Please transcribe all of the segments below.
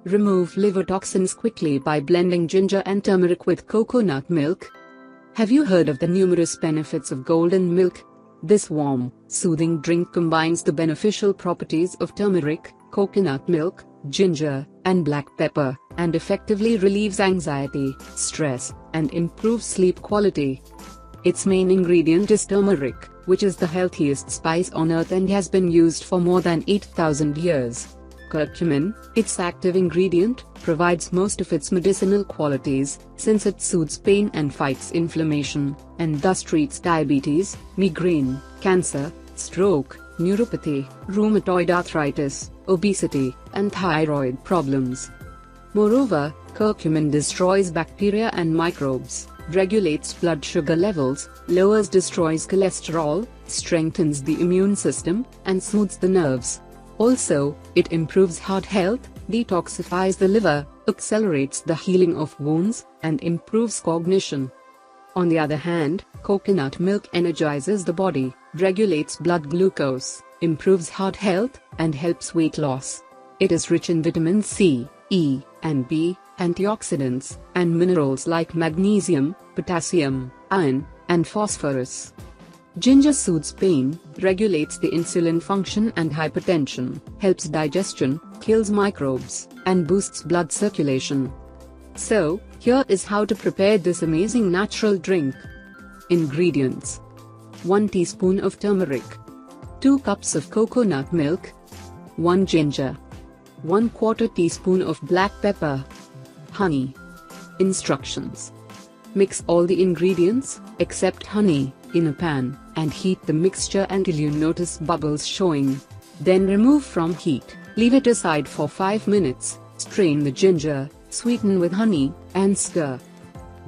Remove liver toxins quickly by blending ginger and turmeric with coconut milk. Have you heard of the numerous benefits of golden milk? This warm, soothing drink combines the beneficial properties of turmeric, coconut milk, ginger, and black pepper, and effectively relieves anxiety, stress, and improves sleep quality. Its main ingredient is turmeric, which is the healthiest spice on earth and has been used for more than 8,000 years. Curcumin, its active ingredient, provides most of its medicinal qualities, since it soothes pain and fights inflammation, and thus treats diabetes, migraine, cancer, stroke, neuropathy, rheumatoid arthritis, obesity, and thyroid problems. Moreover, curcumin destroys bacteria and microbes, regulates blood sugar levels, destroys cholesterol, strengthens the immune system, and soothes the nerves. Also, it improves heart health, detoxifies the liver, accelerates the healing of wounds, and improves cognition. On the other hand, coconut milk energizes the body, regulates blood glucose, improves heart health, and helps weight loss. It is rich in vitamin C, E, and B, antioxidants, and minerals like magnesium, potassium, iron, and phosphorus. Ginger soothes pain, regulates the insulin function and hypertension, helps digestion, kills microbes, and boosts blood circulation. So, here is how to prepare this amazing natural drink. Ingredients: 1 teaspoon of turmeric, 2 cups of coconut milk, 1 ginger, 1/4 teaspoon of black pepper, honey. Instructions: mix all the ingredients, except honey, in a pan, and heat the mixture until you notice bubbles showing. Then remove from heat, leave it aside for 5 minutes, strain the ginger, sweeten with honey, and stir.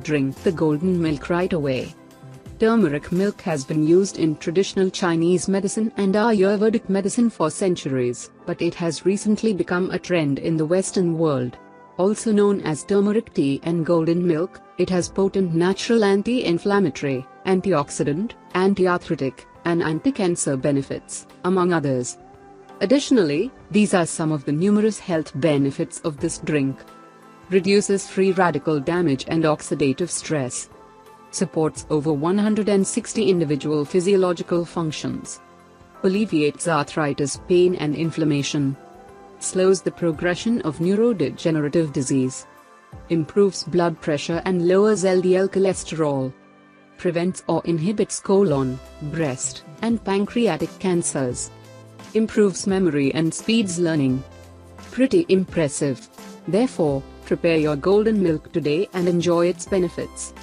Drink the golden milk right away. Turmeric milk has been used in traditional Chinese medicine and Ayurvedic medicine for centuries, but it has recently become a trend in the Western world. Also known as turmeric tea and golden milk, it has potent natural anti-inflammatory, antioxidant, anti-arthritic, and anti-cancer benefits, among others. Additionally, these are some of the numerous health benefits of this drink. Reduces free radical damage and oxidative stress. Supports over 160 individual physiological functions. Alleviates arthritis pain and inflammation. Slows the progression of neurodegenerative disease. Improves blood pressure and lowers LDL cholesterol. Prevents or inhibits colon, breast, and pancreatic cancers. Improves memory and speeds learning. Pretty impressive. Therefore, prepare your golden milk today and enjoy its benefits.